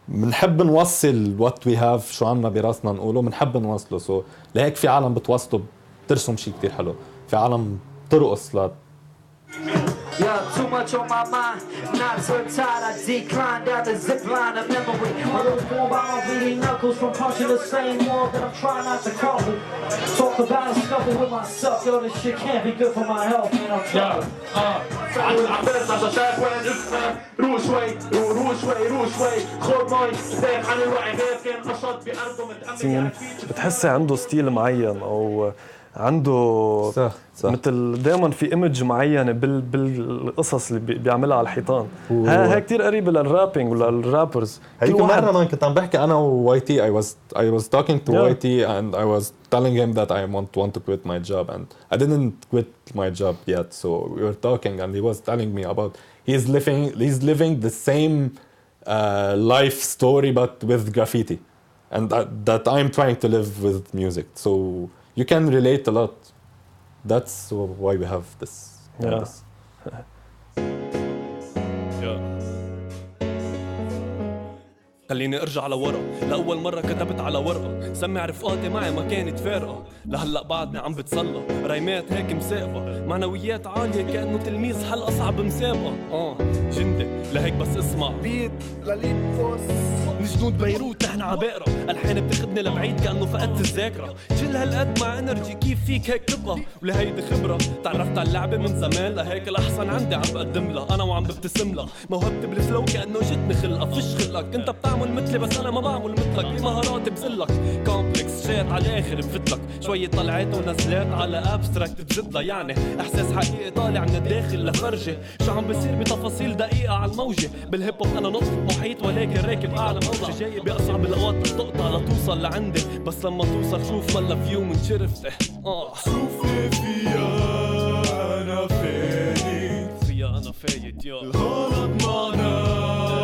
S2: بنحب نوصل what we have شو عنا براسنا نقوله بنحب نوصله لهيك في عالم بتوصله بترسم شيء كتير حلو في عالم بترقص
S23: Yeah, too much on my mind, not so tired, I decline down the zip line of memory. I was born by my bleeding knuckles from punching the same wall that I'm trying not to crumble. Talk about a scuffle with myself, yo, this shit can't be good for my health, man, I'm troubled.
S13: عباس عشان شايف وين جسمك روح شوي خد مي زيك عن الوعي غير كان نشاط بأرضه متأمل
S20: بتحسي عنده ستيل معين أو عنده
S2: صح.
S20: مثل دائما في ايمج معينه بالقصص اللي بيعملها على الحيطان هاي كتير قريبه للرابينج وللرابرز
S2: هيك مره ما كنت عم بحكي انا ووايتي I was talking to YT and I was telling him that I want to quit my job and I didn't quit my job yet so we were talking and he was telling me about he's living the same life story but with graffiti and that I'm trying to live with music so you can relate a lot. That's why we have this.
S13: خليني ارجع لورا لاول مره كتبت على ورقه سمع رفقاتي معي ما كانت فارقه لهلا بعدني عم بتسلى ريمات هيك مساقبه معنويات عاليه كانه تلميذ حل اصعب مسابقه جندي لهيك بس اسمع بيت لليب فوس من جنود بيروت نحن عباقرة الحين بتاخدني لبعيد كأنه فقدت الذاكرة جل هالقد مع انرجي كيف فيك هيك تبقى ولهيدي خبرة تعرفت على اللعبة من زمان لهيك الأحسن عندي عم بقدم لها أنا وعم ببتسم لها موهبتي بالفلو كأنه جتني خلقة فيش خلقك أنت بتعمل مثلي بس أنا ما بعمل مثلك بمهاراتي بزلك كومبلكس شات على الآخر بفتلك شوية طلعات ونزلات على أبستراكت بزدها يعني إحساس حقيقي طالع من الداخل لفرجة شو عم بصير بتفاصيل دقيقة على الموجة بالهيب هوب أنا نط محيط ولكن راكب أعلى موجة جاي بأصعب الأوقات بتقطع لتوصل لعندي بس لما توصل شوف ملا فيو من شرفته شوفني فيها أنا فايت يا الغلط معنا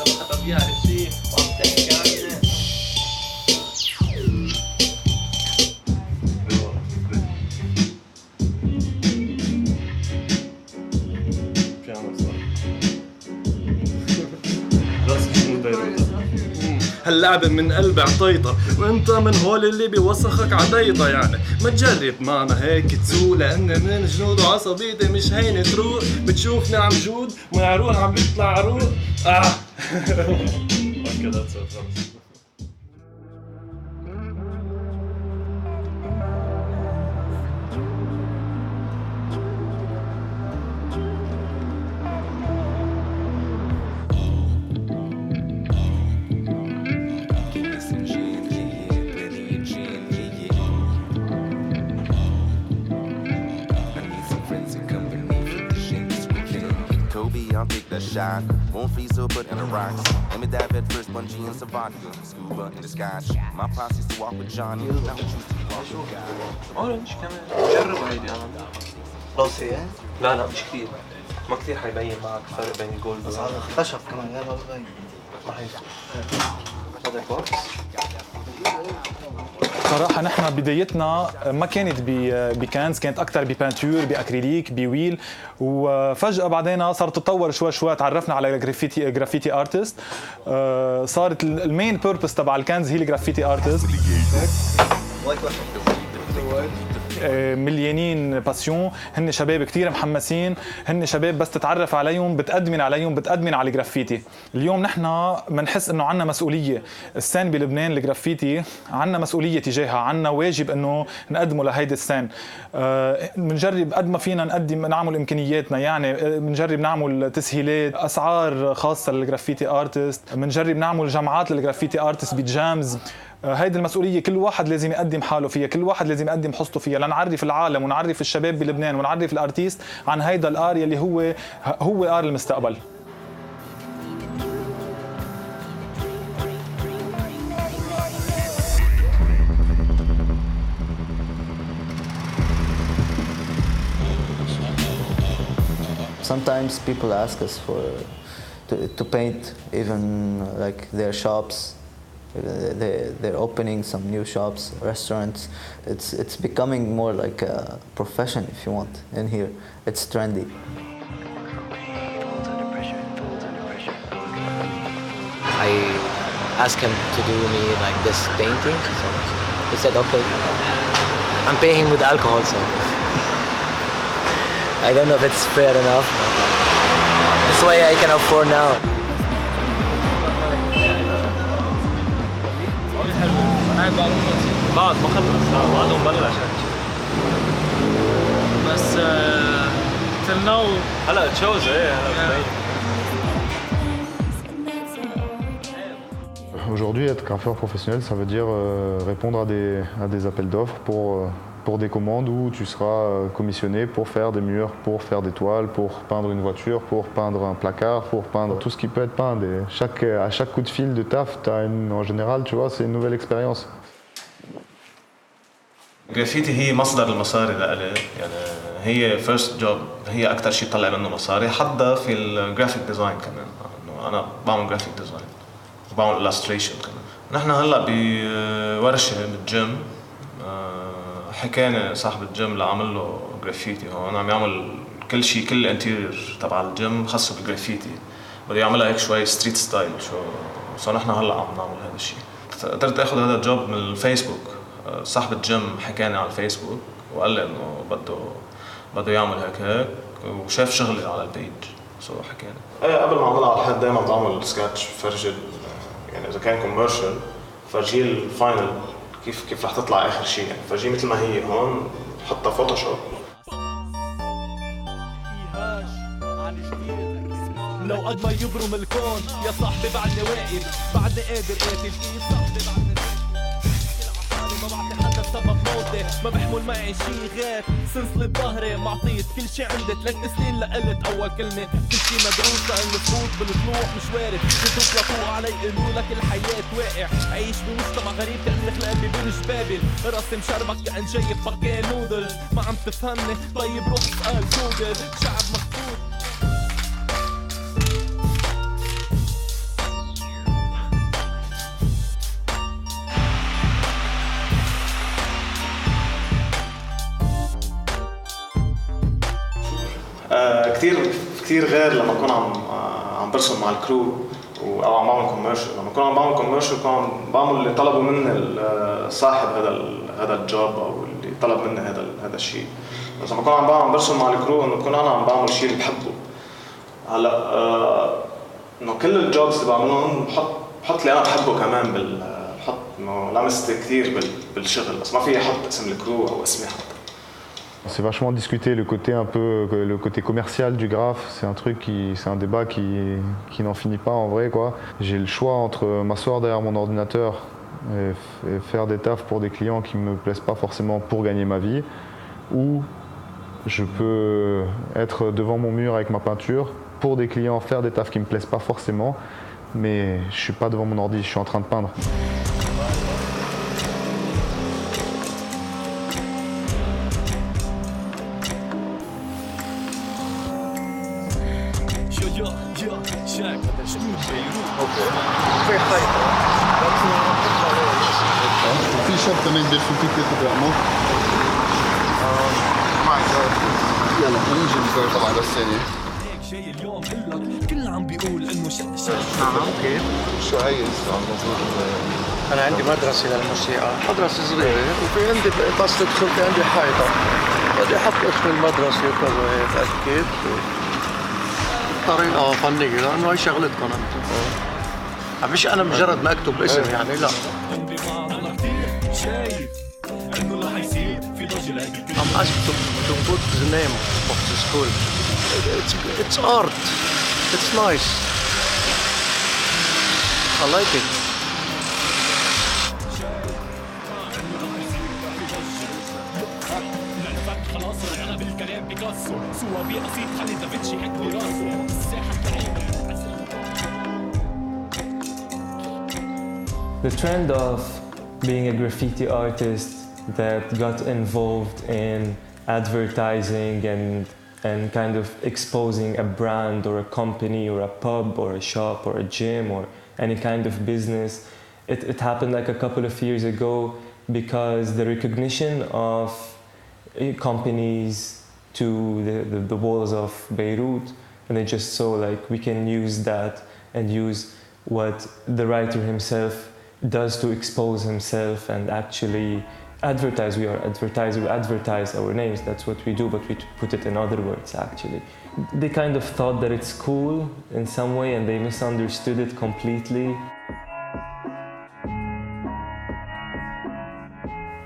S11: انت ما خطر فيها هالشيء وعم تحكي عنه.
S20: هاللعبة من قلبي عطيطة وانت من هول اللي بيوسخك عطيطة يعني ما تجرب معنا هيك تسوق لان من جنود وعصبيتي مش هينة تروق بتشوفني عم جود مع عروق عم بيطلع عروق Okay, that's it.
S10: I'll take that shot. Won't freeze or put in the rocks. Let me dive at first, bungee and savant. Scuba in the sky. My posse used to walk with Johnny. Now we choose to walk with God.
S18: اورنج كمان جرب هيدي انا.
S21: خلاص هي؟
S18: لا مش كثير. ما كثير حيبين معك الفرق بين الجولد
S21: بس هذا خشب كمان غير ما ببين.
S18: ما حيفرق. هذا بوكس.
S14: صراحة نحن بدايتنا ما كانت بكانز، كانت أكثر ببانتور بأكريليك بويل، وفجأة بعدين صارت تتطور شوي تعرفنا على جرافيتي ارتست. صارت المين بيربس تبع الكانز هي الجرافيتي ارتست. مليانين باسيون، هن شباب كتير محمسين، هن شباب بس تتعرف عليهم بتأدمن على الجرافيتي. اليوم نحن بنحس انه عنا مسؤولية، السين بلبنان الجرافيتي عنا مسؤولية تجاهها، عنا واجب انه نقدمه لهيدي السين. بنجرب قد ما فينا نعمل امكانياتنا، يعني بنجرب نعمل تسهيلات، اسعار خاصة للجرافيتي ارتست، بنجرب نعمل جمعات للجرافيتي ارتست بجامز. هيدي المسؤولية كل واحد لازم يقدم حاله فيها، كل واحد لازم يقدم حصته فيها لنعرف العالم ونعرف الشباب بلبنان ونعرف الارتيست عن هيدا الار يلي هو ار المستقبل.
S12: Sometimes people ask us to paint even like their shops. They're opening some new shops, restaurants. It's becoming more like a profession, if you want, in here. It's trendy.
S15: I asked him to do me like this painting. So he said, okay. I'm paying him with alcohol, so I don't know if it's fair enough. That's why I can afford now.
S11: بعد ما خلص بعدهم بلش بس till now هلا تشوز
S8: Aujourd'hui, être graffeur professionnel, ça veut dire répondre à des appels d'offres pour des commandes où tu seras commissionné pour faire des murs, pour faire des toiles, pour peindre une voiture, pour peindre un placard, pour peindre tout ce qui peut être peint. À chaque coup de fil de taf, en général, tu vois, c'est une nouvelle expérience.
S24: الجرافيتي هي مصدر المصاري لإلي، يعني هي فيرست جوب، هي أكثر شيء طلع منه مصاري، حتى في الجرافيك ديزاين كمان، إنه أنا بعمل جرافيك ديزاين وبعمل إلستريشن كمان. نحن هلا بورشة بالجيم، حكاني صاحب الجيم اللي عامل له جرافيتي هون عم يعمل كل شيء، كل الانتيريور تبع الجيم خاصه بالجرافيتي، بده يعملها هيك شوي ستريت ستايل. شو نحن هلا عم نعمل هذا الشيء. قدرت اخذ هذا الجوب من الفيسبوك، صاحب الجيم حكاني على الفيسبوك وقال لي انه بده يعمل هيك وشاف شغلي على البيج، حكاني. قبل ما اعملها على الحد دائما بعمل سكتش، فرجي يعني اذا كان كوميرشال فرجيه الفاينل كيف رح تطلع اخر شيء، يعني فرجيه مثل ما هي هون، حطها فوتوشوب.
S13: لو قد ما يبرم الكون يا صاحبي بعدني واقف، بعدني قادر قاتل فيه صاحبي بعدني ما بعطي حدا سبب موتي، ما بحمل معي شي غير سلسلة ظهري، معطيت كل شي عندي 3 سنين لقلت اول كلمة، كل شي مدروس لانه فوت بالطلوع مش وارد، كنتوا فلقوا علي قالوا لك الحياة واقع، عيش بمجتمع غريب كأني خلقان ببرج بابل، راسي مشربك كأن جايب باكيه نودلز، ما عم تفهمني طيب روح اسأل جوجل، شعب مخطوط
S24: كتير غير لما اكون عم برسم مع الكرو او عم بعمل كوميرشال. لما اكون عم بعمل كوميرشال بكون عم بعمل اللي طلبوا مني صاحب هذا الجوب او اللي طلب مني هذا الشيء. بس لما اكون عم برسم مع الكرو انه بكون انا عم بعمل شيء اللي بحبه. هلا انه كل الجوبز اللي بعملهم بحط اللي انا بحبه كمان بحط انه لمست كثير بالشغل، بس ما في احط اسم الكرو او اسمي حتى.
S8: C'est vachement discuté le côté commercial du graphe, c'est un débat qui n'en finit pas en vrai quoi. J'ai le choix entre m'asseoir derrière mon ordinateur et faire des tafs pour des clients qui me plaisent pas forcément pour gagner ma vie, ou je peux être devant mon mur avec ma peinture pour des clients, faire des tafs qui me plaisent pas forcément, mais je suis pas devant mon ordi, je suis en train de peindre.
S21: في شاب كمان بده يفوت ياخذ رقمه. ماي جاد. يلا خلينا نجيب الكور طبعا بس ثانية.
S13: جاي اليوم قلك كل عم بيقول انه
S21: اوكي. شو هي الموضوع؟
S3: انا عندي مدرسة للموسيقى، مدرسة صغيرة وفي عندي بس تدخل في عندي حيطة. بدي احط اسم المدرسة وكذا هيك اكيد. طريقة فنية لانه هي شغلتكم انتم. مش انا مجرد ما اكتب اسم يعني لا. I'm asked to put the name of the school. It's art. It's nice. I like it.
S6: The trend of being a graffiti artist that got involved in advertising and kind of exposing a brand or a company or a pub or a shop or a gym or any kind of business. It happened like a couple of years ago because the recognition of companies to the walls of Beirut, and they just saw like we can use that and use what the writer himself does to expose himself and actually advertise. We are advertisers, we advertise our names, that's what we do, but we put it in other words actually. They kind of thought that it's cool in some way and they misunderstood it completely.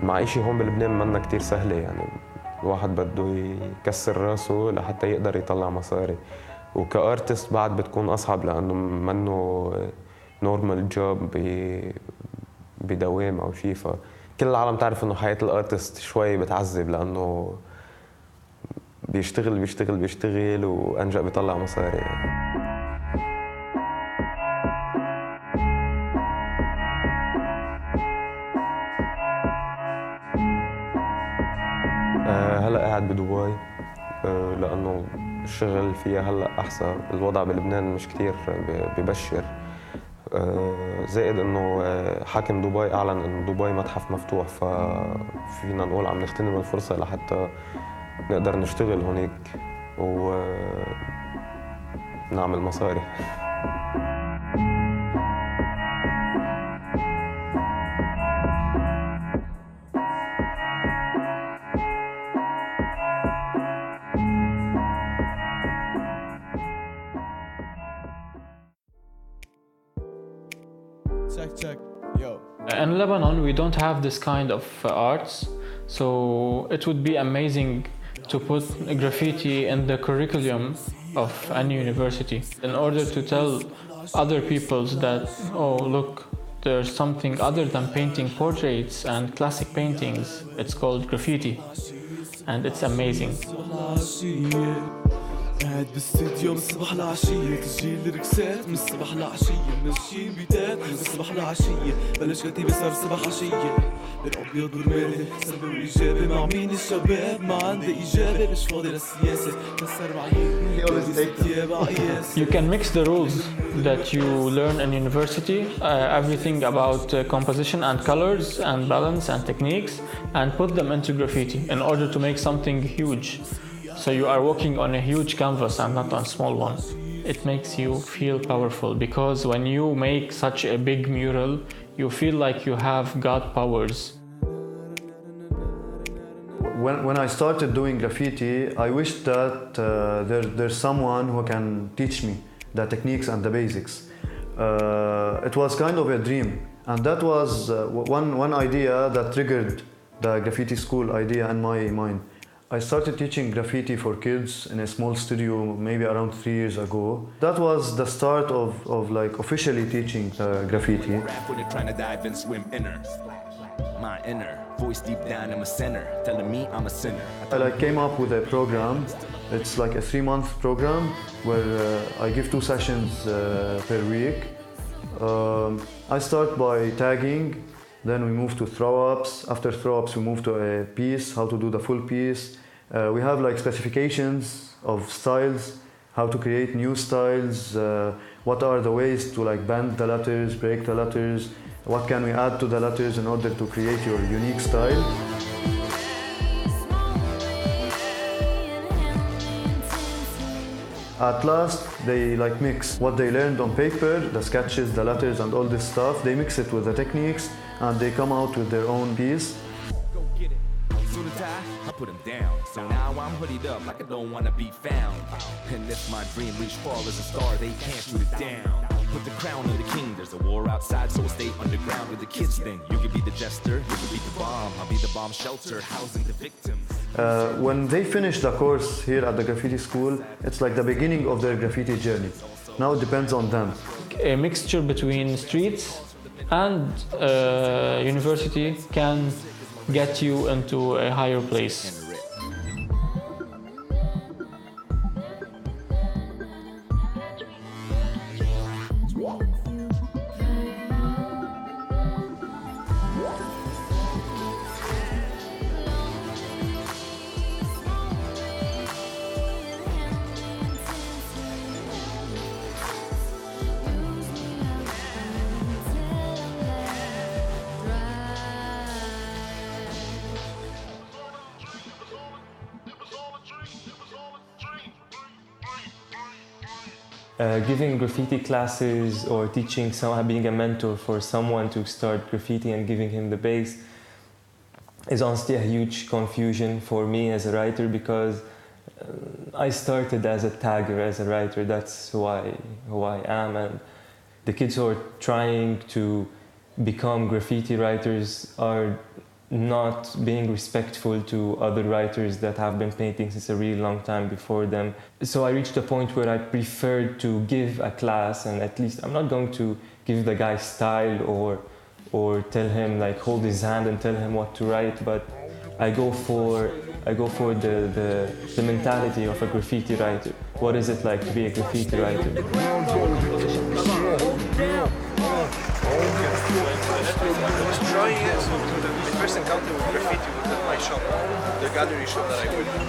S9: المعيشة هون بلبنان منا كتير سهلة يعني الواحد بده يكسر راسه لحتى يقدر يطلع مصاري وكارتست بعد بتكون أصعب لأنه منه نورمال جوب بدوام أو شيء فكل العالم تعرف إنه حياة الارتست شوي بتعذب لأنه بيشتغل وأنجأ بيطلع مصاري يعني. هلا قاعد بدبي لأنه الشغل فيها هلا أحسن، الوضع بلبنان مش كتير ببشر، زائد إنه حاكم دبي أعلن إنه دبي متحف مفتوح ففينا نقول عم نغتنم الفرصة لحتى نقدر نشتغل هونيك ونعمل مصاري.
S16: Check. Yo.
S17: In Lebanon, we don't have this kind of arts, so it would be amazing to put graffiti in the curriculum of any university in order to tell other peoples that, oh, look, there's something other than painting portraits and classic paintings. It's called graffiti, and it's amazing.
S13: قاعد بالاستديو من الصبح لعشية تسجيل ركسات من الصبح لعشية منشين بيتات من الصبح لعشية بلش كتيبة صار الصبح عشية بين أبيض ورمادي سلبي وإيجابي مع مين الشباب ما عندي إجابة مش فاضي للسياسة كسر معي
S17: You can mix the rules that you learn in university, everything about composition and colors and balance and techniques, and put them into graffiti in order to make something huge. So you are walking on a huge canvas and not on a small one. It makes you feel powerful because when you make such a big mural, you feel like you have God powers.
S21: When I started doing graffiti, I wished that there's someone who can teach me the techniques and the basics. It was kind of a dream, and that was one idea that triggered the graffiti school idea in my mind. I started teaching graffiti for kids in a small studio maybe around 3 years ago. That was the start of like officially teaching graffiti.
S10: My inner voice deep down in my center, telling me I'm a sinner.
S21: I came up with a program. It's like a 3-month program where I give 2 sessions per week. I start by tagging, then we move to throw-ups. After throw-ups, we move to a piece, how to do the full piece. We have like specifications of styles, how to create new styles, what are the ways to like bend the letters, break the letters, what can we add to the letters in order to create your unique style. At last, they like mix what they learned on paper, the sketches, the letters, and all this stuff. They mix it with the techniques, and they come out with their own piece.
S10: I put him down, so now I'm hoodied up like I don't wanna be found. And if my dream reach far as a star, they can't shoot it down. Put the crown on the king, there's a war outside, so we'll stay underground with the kids then. You could be the jester, you could be the bomb, I'll be the bomb shelter, housing the victims.
S21: When they finish the course here at the graffiti school, it's like the beginning of their graffiti journey. Now it depends on them.
S17: A mixture between streets and university can get you into a higher place.
S6: Giving graffiti classes or teaching being a mentor for someone to start graffiti and giving him the base is honestly a huge confusion for me as a writer because I started as a tagger, as a writer. That's who I am, and the kids who are trying to become graffiti writers are not being respectful to other writers that have been painting since a really long time before them. So I reached a point where I preferred to give a class, and at least I'm not going to give the guy style or tell him like hold his hand and tell him what to write, but I go for the mentality of a graffiti writer. What is it like to be a graffiti writer?
S3: I was trying it, so my first encounter with graffiti was at my shop, the gallery shop that I went to.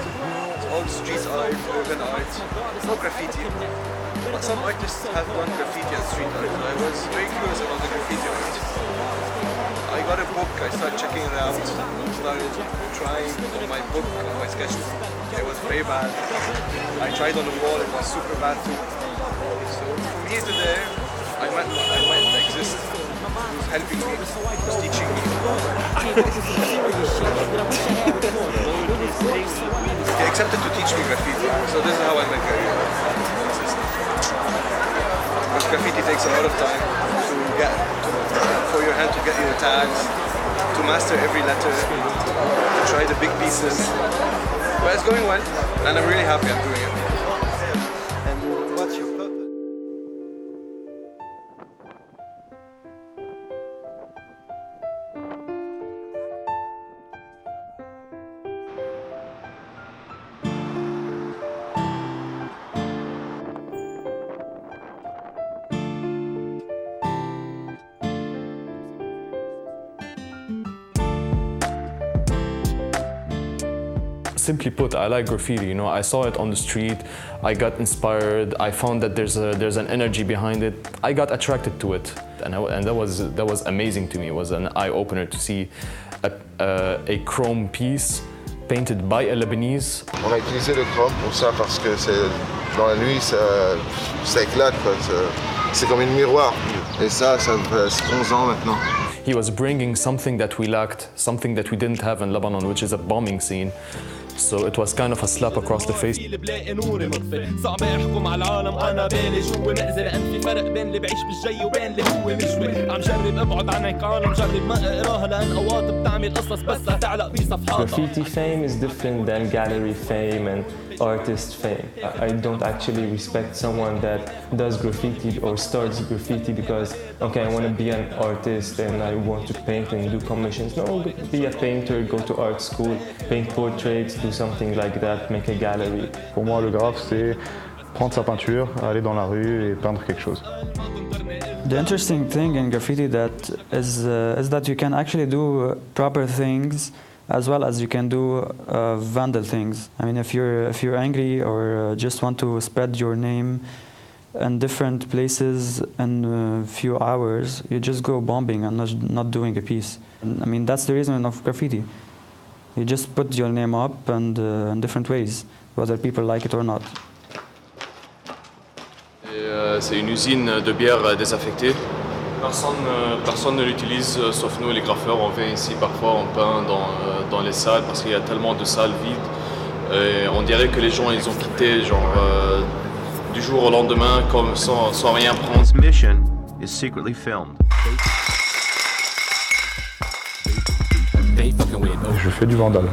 S3: It's all street art, urban art, it's not graffiti. But some artists have done graffiti and street art, so I was very curious about the graffiti art. I got a book, I started checking it out, started trying on my book, on my sketchbook. It was very bad. I tried on the wall, it was super bad too. So from here to there, I met the exist. Who's helping me, who's teaching me. He accepted to teach me graffiti, so this is how I met career. Because graffiti takes a lot of time for your hand to get your tags, to master every letter, to try the big pieces. But it's going well, and I'm really happy I'm doing it. And what's your purpose?
S4: Simply put, I like graffiti. You know, I saw it on the street, I got inspired, I found that there's an energy behind it. I got attracted to it, and that was amazing to me. It was an eye-opener to see a chrome piece painted by a Lebanese.
S5: On a utilisé le chrome pour ça parce que dans la nuit, ça éclate. C'est comme un miroir. Et ça fait 11 ans maintenant.
S4: He was bringing something that we lacked, something that we didn't have in Lebanon, which is a bombing scene. So it was kind of a slap across the face.
S13: صعب احكم على العالم انا بالي جوا مأزر ان في فرق بين اللي بعيش بالجي وبين اللي هو مجوي عم جرب ابعد عن هيك عالم جرب ما اقراها لان اوقات بتعمل قصص بس تعلق بصفحاتها.
S6: Graffiti fame is different than gallery fame and artist fame. I don't actually respect someone that does graffiti or starts graffiti because okay, I want to be an artist and I want to paint and do commissions. No, be a painter, go to art school, paint portraits, do something like that, make a gallery.
S8: Pour moi, le graphe, c'est prendre sa peinture, aller dans la rue et peindre quelque chose.
S7: The interesting thing in graffiti is that you can actually do proper things as well as you can do vandal things. I mean, if you're angry or just want to spread your name in different places in a few hours, you just go bombing and not doing a piece. I mean, that's the reason of graffiti. You just put your name up and in different ways, whether people like it or not.
S4: C'est une usine de bière désaffectée. Personne ne l'utilise sauf nous les graffeurs. On vient ici parfois, on peint dans les salles parce qu'il y a tellement de salles vides. Et on dirait que les gens ils ont quitté genre du jour au lendemain comme sans rien prendre.
S16: This mission is secretly filmed.
S8: Je fais du vandal,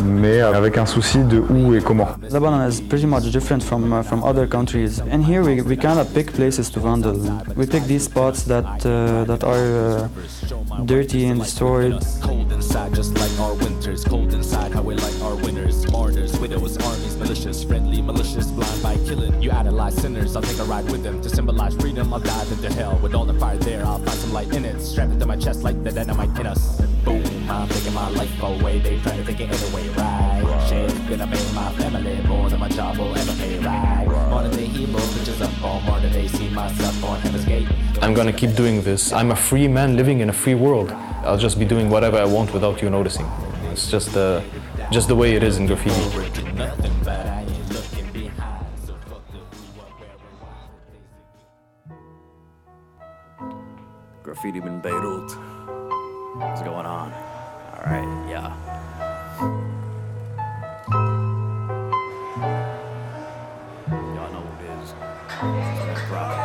S8: mais avec un souci de où et comment.
S7: Lebanon is pretty much different from other countries. And here we kind of pick places to vandal. We pick these spots that are dirty and destroyed.
S10: Cold inside, just like our winters. Cold inside, how we like our winners. Martyrs, widows, armies, malicious, friendly, malicious, blind by killing. You idolize sinners, I'll take a ride with them. To symbolize freedom, I'll dive into hell. With all the fire there, I'll find some light in it. Strap it to my chest like the dynamite in us. Boom, I'm taking my life away. They try to take it anyway, right? Shit, gonna make my family more than my job will ever pay, right? Modern day hero, bitches up on modern day, see myself on Heaven's Gate.
S4: I'm gonna keep doing this. I'm a free man living in a free world. I'll just be doing whatever I want without you noticing. It's just the way it is in graffiti.
S22: Graffiti in Beirut. What's going on? All right, yeah. Y'all know what it is. It's proud.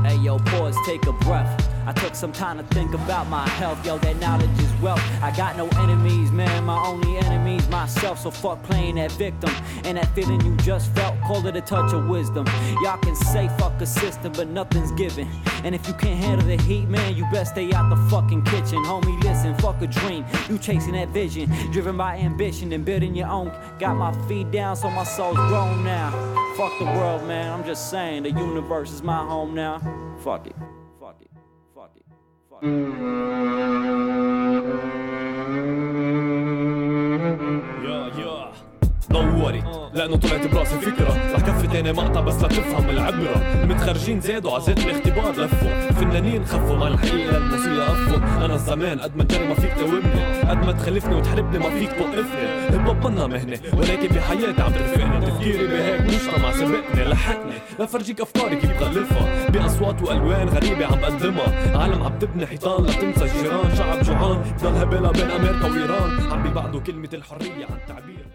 S25: Hey yo, pause, take a breath. I took some time to think about my health. Yo, that knowledge is wealth. I got no enemies, man. My only enemy's myself. So fuck playing that victim. And that feeling you just felt, call it a touch of wisdom. Y'all can say fuck a system, but nothing's given. And if you can't handle the heat, man, you best stay out the fucking kitchen. Homie, listen, fuck a dream. You chasing that vision, driven by ambition and building your own. Got my feet down, so my soul's grown now. Fuck the world, man. I'm just saying, the universe is my home now. Fuck it. Fuck it. Fuck it. Fuck it.
S13: يا نوري لانه طلعت براسي فكره رح كفي تاني مقطع بس لا تفهم العبره. المتخرجين زادوا عزات الاختبار لفوا، فنانين خفوا مع الحقيقه الموسيقى قفوا. انا الزمان قد ما كان ما فيك توبني، قد ما تخلفني وتحربني ما فيك توقفني. هب هوب منا مهنه ولكن بحياتي عم ترفقني. تفكيري بهيك مجتمع سبقني لحقني لفرجيك افكاري كيف غلفها باصوات والوان غريبه عم بقدمها. عالم عم تبني حيطان لتنسى الجيران. شعب جوعان ضل هبالة بين امريكا وايران، عم بيبعدوا كلمه الحريه عن التعبير.